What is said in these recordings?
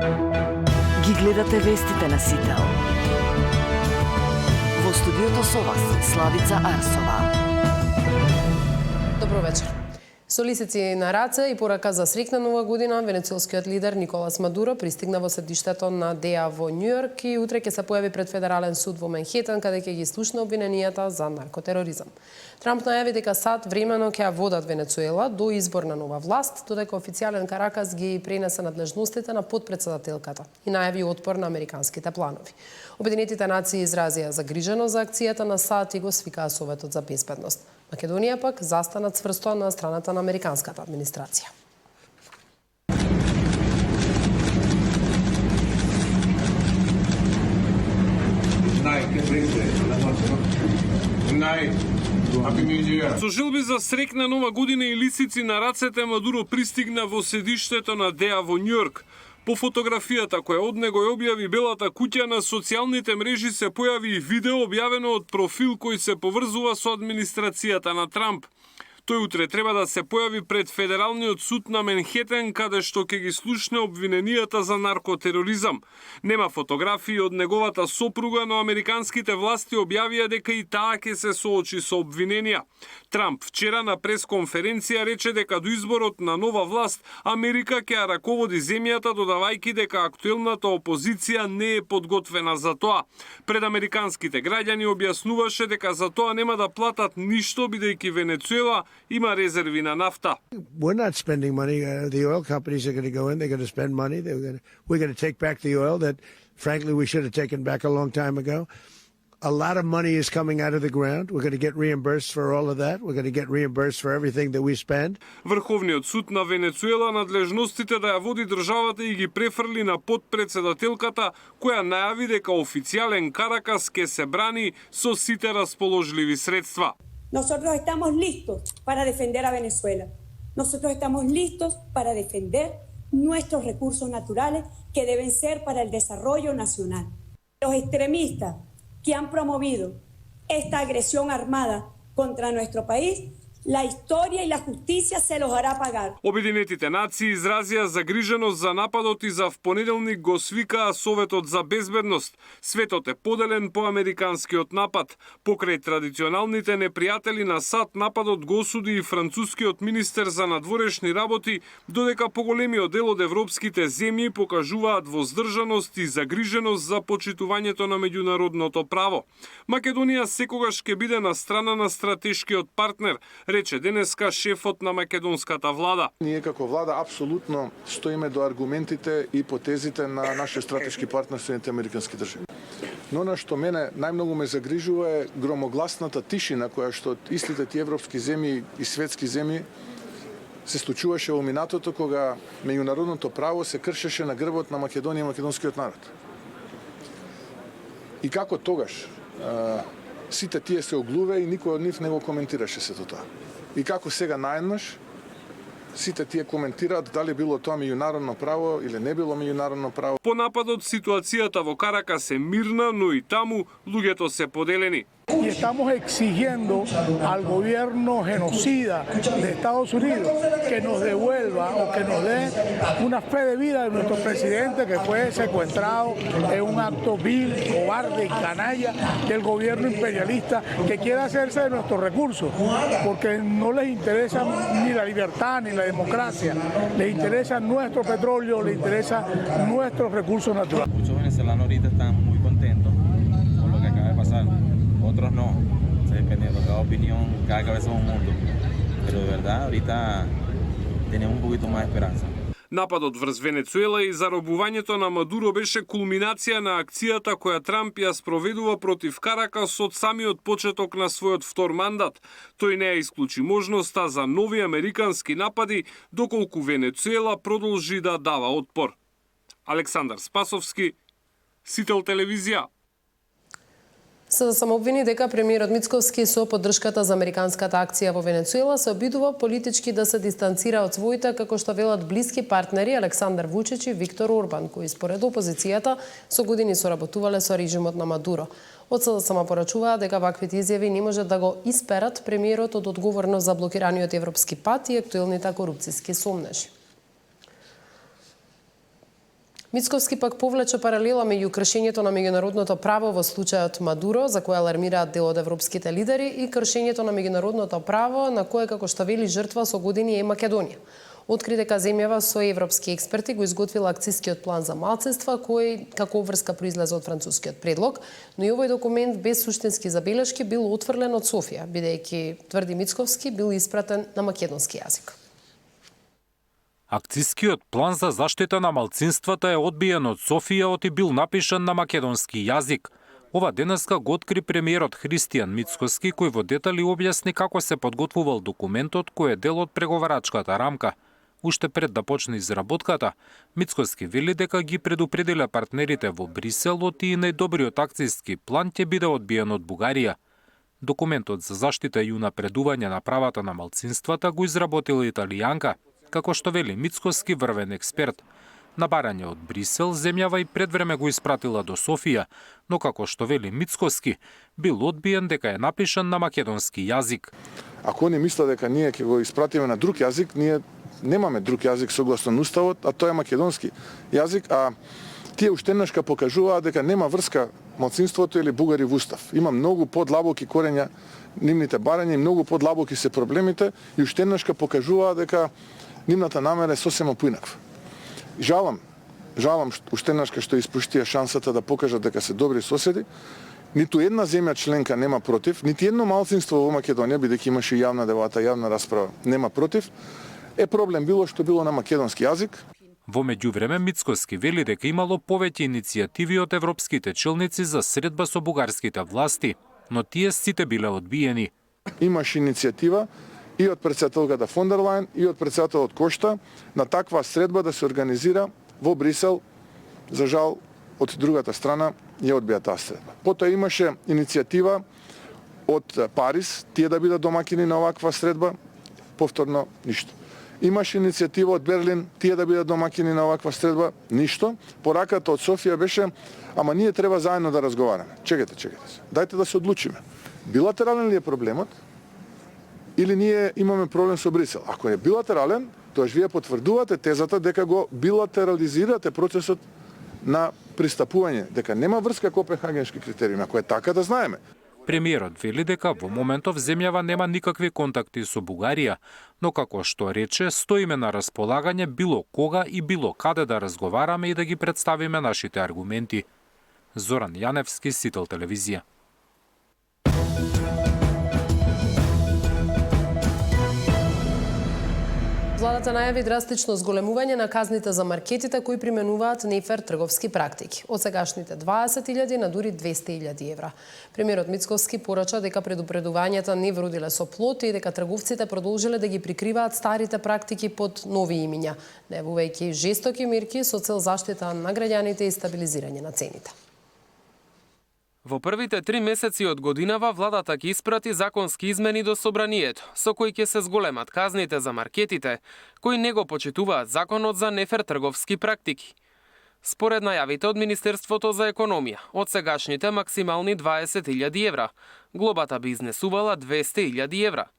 Ги гледате вестите на Сител. Во студиото со вас, Славица Арсова. Добро вечер. Со лисици на раце и порака за среќна нова година, венецуелскиот лидер Николас Мадуро пристигна во седиштето на ДЕА во Њујорк и утре ќе се појави пред Федерален суд во Менхетен, каде ќе ги слушне обвиненијата за наркотероризам. Трамп најави дека САД времено ќе ја водат Венецуела до избор на нова власт, додека официјален Каракас ги пренесе надлежностите на потпредседателката и најави отпор на американските планови. Обединетите нации изразија загриженост за акцијата на САД и го свикаа Советот за безбедност. Македонија пак застана цврсто на страната на американската администрација. Со желби за среќна нова година и лисици на рацете, Мадуро пристигна во седиштето на ДЕА во Њујорк. По фотографијата која од него ја објави Белата куќа, на социјалните мрежи се појави и видео објавено од профил кој се поврзува со администрацијата на Трамп. Тој утре треба да се појави пред Федералниот суд на Менхетен, каде што ќе ги слушне обвиненијата за наркотероризам. Нема фотографии од неговата сопруга, но американските власти објавија дека и таа ќе се соочи со обвиненија. Трамп вчера на пресконференција рече дека до изборот на нова власт Америка ќе ја раководи земјата, додавајќи дека актуелната опозиција не е подготвена за тоа. Пред американските граѓани објаснуваше дека за тоа нема да платат ништо, бидејќи Венецуела има резерви на нафта. We're not spending money. The oil companies are going to go in. They're going to spend money. We're going to take back the oil that, frankly, we should have taken back a long time ago. A lot of money is coming out of the ground. We're going to get reimbursed for all of that. We're going to get reimbursed for everything that we spend. Врховниот суд на Венецуела надлежностите да ја води државата и ги префрли на потпредседателката, која најави дека официјален Каракас ќе се брани со сите расположливи средства. Nosotros estamos listos para defender a Venezuela. Nosotros estamos listos para defender nuestros recursos naturales que deben ser para el desarrollo nacional. Los extremistas que han promovido esta agresión armada contra nuestro país, la historia y la justicia se los hará pagar. Обединетите нации изразија загриженост за нападот и за впонеделник го свикаа Советот за безбедност. Светот е поделен по американскиот напад. Покрај традиционалните непријатели на САД, нападот го осуди и францускиот министер за надворешни работи, додека поголемиот дел од европските земји покажуваат воздржаност и загриженост за почитувањето на меѓународното право. Македонија секогаш ќе биде на страна на стратешкиот партнер, рече денеска шефот на македонската влада. Ние како влада апсолутно стоиме до аргументите и потезите на нашиот стратешки партнер Соединените американски држави. Но на што мене најмногу ме загрижува е громогласната тишина која што истите тие европски земји и светски земји се случуваше во минатото, кога меѓународното право се кршеше на грбот на Македонија и македонскиот народ. И како тогаш сите тие се оглуве и никој од нив не го коментираше сето тоа. И како сега наеднаш сите тие коментираат дали било тоа меѓународно право или не било меѓународно право. По нападот ситуацијата во Каракас е мирна, но и таму луѓето се поделени. Y estamos exigiendo al gobierno genocida de Estados Unidos que nos devuelva o que nos dé una fe de vida de nuestro presidente que fue secuestrado en un acto vil, cobarde y canalla del gobierno imperialista que quiere hacerse de nuestros recursos, porque no les interesa ni la libertad ni la democracia, les interesa nuestro petróleo, les interesa nuestros recursos naturales. Muchos venezolanos ahorita están muy contentos con lo que acaba de pasar. Otros no, dependiendo de cada opinión, cada cabeza es un mundo. Pero de verdad, ahorita tenemos un poquito más de esperanza. Нападот врз Венецуела и заробувањето на Мадуро беше кулминација на акцијата која Трамп ја спроведува против Каракас од самиот почеток на својот втор мандат. Тој не ја исклучи можноста за нови американски напади, доколку Венецуела продолжи да дава отпор. Александар Спасовски, Сител телевизија. Се самообвини дека премиерот Мицковски со поддршката за американската акција во Венецуела се обидува политички да се дистанцира од своите, како што велат блиски партнери Александар Вучич и Виктор Орбан, кои според опозицијата со години соработувале со режимот на Мадуро. Од СДСМ порачуваат дека ваквите изјави не можат да го исперат премиерот од одговорност за блокираниот европски пат и актуелните корупцијски сомнежи. Мицковски пак повлече паралела меѓу кршењето на меѓународното право во случајот Мадуро, за која алармираат дел од европските лидери, и кршењето на меѓународното право, на кое, како што вели, жртва со години е Македонија. Откри дека земјава со европски експерти го изготвила акцискиот план за малцинства, кој како обврска произлезе од францускиот предлог, но и овој документ без суштински забелешки бил отфрлен од Софија, бидејќи, тврди Мицковски, бил испратен на македонски јазик. Акцискиот план за заштита на малцинствата е одбиен од Софија и бил напишан на македонски јазик. Ова денеска го откри премиерот Христијан Мицковски, кој во детали објасни како се подготвувал документот кој е дел од преговарачката рамка. Уште пред да почне изработката, Мицковски вели дека ги предупредиле партнерите во Брисел и најдобриот акциски план ќе биде одбиен од Бугарија. Документот за заштита и унапредување на правата на малцинствата го изработила италијанка, како што вели Мицковски, врвен експерт. На барање од Брисел, земјава и пред време го испратила до Софија, но како што вели Мицковски, бил одбиен дека е напишан на македонски јазик. Ако они мислат дека ние ќе го испратиме на друг јазик, ние немаме друг јазик согласно уставот, а тоа е македонски јазик, а тие уште еднашка покажуваат дека нема врска малцинството или бугари во устав. Има многу подлабоки корења нивните барања и многу подлабоки се проблемите и уште еднашка покажуваат дека нивната намера е сосема поинаква. Жалам уште еднашка што испуштија шансата да покажат дека се добри соседи. Ниту една земја членка нема против, нити едно малцинство во Македонија, бидејќи имаше јавна дебата, јавна расправа, нема против. Е проблем било што било на македонски јазик. Во меѓувреме Мицковски вели дека имало повеќе иницијативи од европските челници за средба со бугарските власти, но тие сите биле одбиени. Имаше иницијатива и од претседателката фон дер Лајен и од претседателот Кошта на таква средба да се организира во Брисел. За жал, од другата страна ја одбија таа средба. Потоа имаше иницијатива од Париз, тие да бидат домакини на оваква средба, повторно ништо. Имаше иницијатива од Берлин, тие да бидат домакини на оваква средба, ништо. Пораката од Софија беше, ама ние треба заедно да разговараме. Чекайте се. Дајте да се одлучиме. Билатерален ли е проблемот? Или ние имаме проблем со Брисел? Ако е билатерален, тоаш вие потврдувате тезата дека го билатерализирате процесот на пристапување, дека нема врска копенхагенски критериуми. Ако е така, да знаеме. Премиерот вели дека во моментов земјава нема никакви контакти со Бугарија, но како што рече, стоиме на располагање било кога и било каде да разговараме и да ги представиме нашите аргументи. Зоран Јаневски, Сител телевизија. Владата најави драстично зголемување на казните за маркетите кои применуваат нефер трговски практики. Од сегашните 20.000 на дури 200.000 евра. Премиерот Мицковски порача дека предупредувањата не вродиле со плод и дека трговците продолжиле да ги прикриваат старите практики под нови имиња, најавувајќи жестоки мерки со цел заштита на граѓаните и стабилизирање на цените. Во првите 3 месеци од годинава владата ќе испрати законски измени до собранието, со кои ќе се зголемат казните за маркетите, кои не го почитуваат законот за нефер трговски практики. Според најавите од Министерството за економија, од сегашните максимални 20.000 евра, глобата би изнесувала 200.000 евра.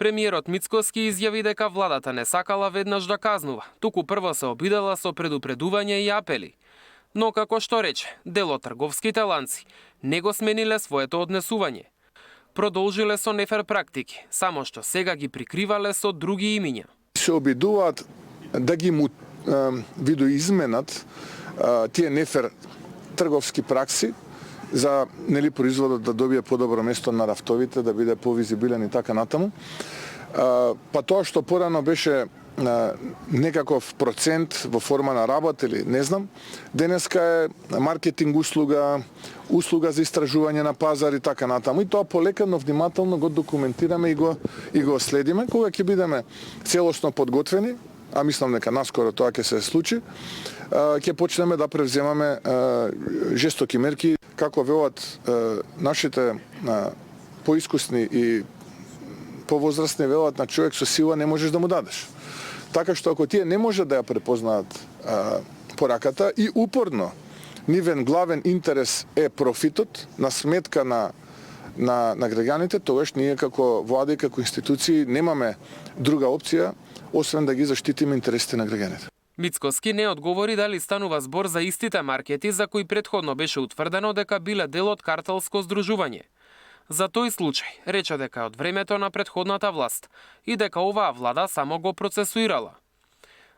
Премиерот Мицковски изјави дека владата не сакала веднаш да казнува, туку прво се обидела со предупредување и апели. Но, како што рече, дел од трговските ланци не го смениле своето однесување. Продолжиле со нефер практики, само што сега ги прикривале со други имиња. Се обидуваат да ги видоизменат тие нефер трговски пракси за производот да добие подобро место на рафтовите, да биде повизибилен и така натаму. Па тоа што порано беше некаков процент во форма на работа или не знам, денеска е маркетинг услуга за истражување на пазар и така натаму. И тоа полека, но внимателно го документираме и го следиме. Кога ќе бидеме целосно подготвени, а мислам дека наскоро тоа ќе се случи, ќе почнеме да превземаме жестоки мерки, како велат нашите поискусни и повозрастни велат, на човек со сила не можеш да му дадеш. Така што ако тие не може да ја препознаат пораката и упорно нивен главен интерес е профитот на сметка на граѓаните, тогаш ние како влада и како институции немаме друга опција освен да ги заштитиме интересите на граѓаните. Мицкоски не одговори дали станува збор за истите маркети за кои претходно беше утврдено дека биле дел од картелско здружување. За тој случај рече дека е од времето на претходната власт и дека оваа влада само го процесуирала.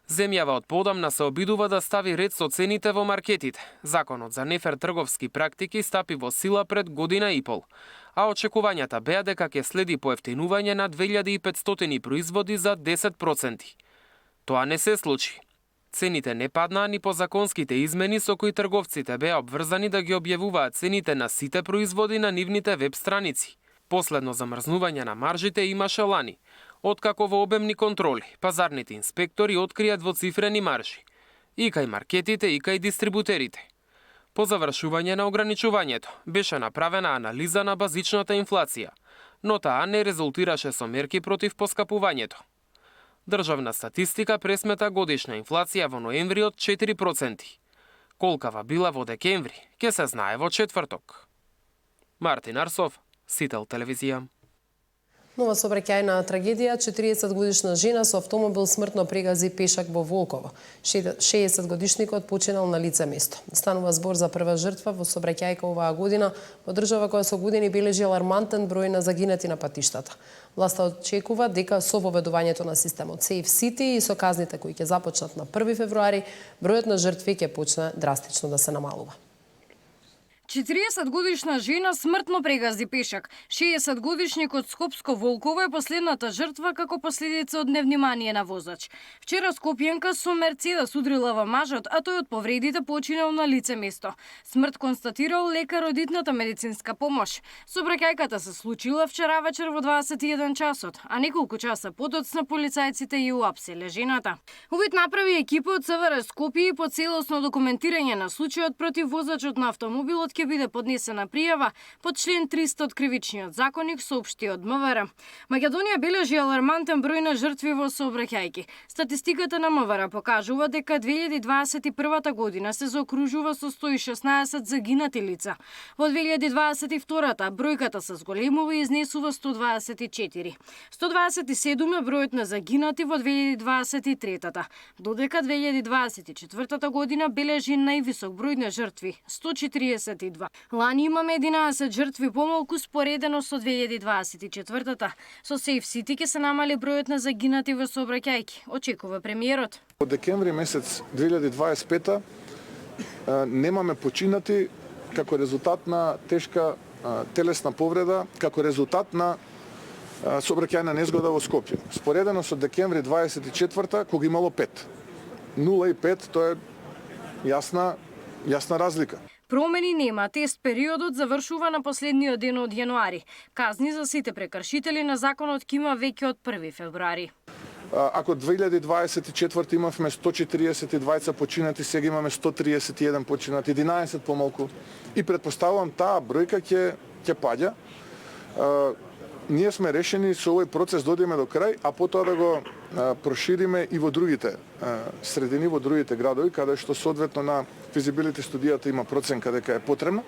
Земјава од подамна се обидува да стави ред со цените во маркетите. Законот за нефер трговски практики стапи во сила пред година и пол, а очекувањата беа дека ќе следи поевтинување на 2500 производи за 10%. Тоа не се случи. Цените не паднаа ни по законските измени со кои трговците беа обврзани да ги објавуваат цените на сите производи на нивните веб страници. Последно замрзнување на маржите имаше лани, откако во обемни контроли пазарните инспектори открија двоцифрени маржи, и кај маркетите и кај дистрибутерите. По завршување на ограничувањето беше направена анализа на базичната инфлација, но таа не резултираше со мерки против поскапувањето. Државна статистика пресмета годишна инфлација во ноември од 4%. Колкава била во декември, ќе се знае во четврток. Мартин Арсов, Сител телевизија. Нова сообраќајна трагедија, 40-годишна жена со автомобил смртно прегази пешак во Волково. 60-годишникот починал на лице место. Станува збор за прва жртва во сообраќајка оваа година во држава која со години бележи алармантен број на загинати на патиштата. Власта очекува дека со воведувањето на системот Safe City и со казните кои ќе започнат на 1 февруари, бројот на жртви ќе почне драстично да се намалува. 40-годишна жена смртно прегази пешак. 60-годишникот Скопско Волково е последната жртва како последица од невнимание на возач. Вчера скопјанка со Мерцедес удрила во мажот, а тој од повредите починал на лице место. Смрт констатирал лекар од итната медицинска помош. Сообраќајката се случила вчера вечер во 21 часот, а неколку часа подоцна полицајците ја уапселе жената. Увид направи екипа од СВР Скопје и по целосно документирање на случајот против возачот на автомобилот ќе биде поднесена пријава под член 300 од Кривичниот законник, соопшти од МВР. Македонија бележи алармантен број на жртви во сообраќајки. Статистиката на МВР покажува дека 2021 година се заокружува со 116 загинати лица. Во 2022 бројката се зголемува и изнесува 124. 127 е бројот на загинати во 2023-та, додека 2024 година бележи највисок број на жртви 142. Лани имаме 11 жртви помалку споредено со 2024-та. Со Safe City ќе се намали бројот на загинати во сообраќајки, очекува премиерот. Од декември месец 2025 немаме починати како резултат на тешка телесна повреда, како резултат на сообраќајна незгода во Скопје. Споредено со декември 24-та, кога имало 5. 0 и 5, тоа е јасна разлика. Промени нема. Тест периодот завршува на последниот ден од јануари. Казни за сите прекршители на законот ќе има веќе од 1 февруари. Ако 2024 имавме 142 починати, сега имаме 131 починати, 11 помалку. И предпоставувам таа бројка ќе паѓа. Ние сме решени со овој процес да одиме до крај, а потоа да го прошириме и во другите средини, во другите градови, каде што соодветно на физибилити студијата има проценка дека е потребна.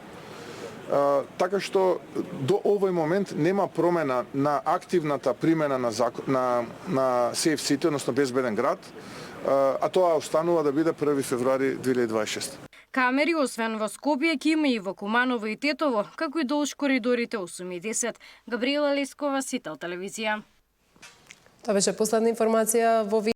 Така што до овој момент нема промена на активната примена на Safe City, односно безбеден град, а тоа останува да биде 1 февруари 2026. Камери, освен во Скопје, ќе има и во Куманово и Тетово, како и долж коридорите 8 и 10. Габриела Лескова, Сител телевизија. Тоа беше последна информација во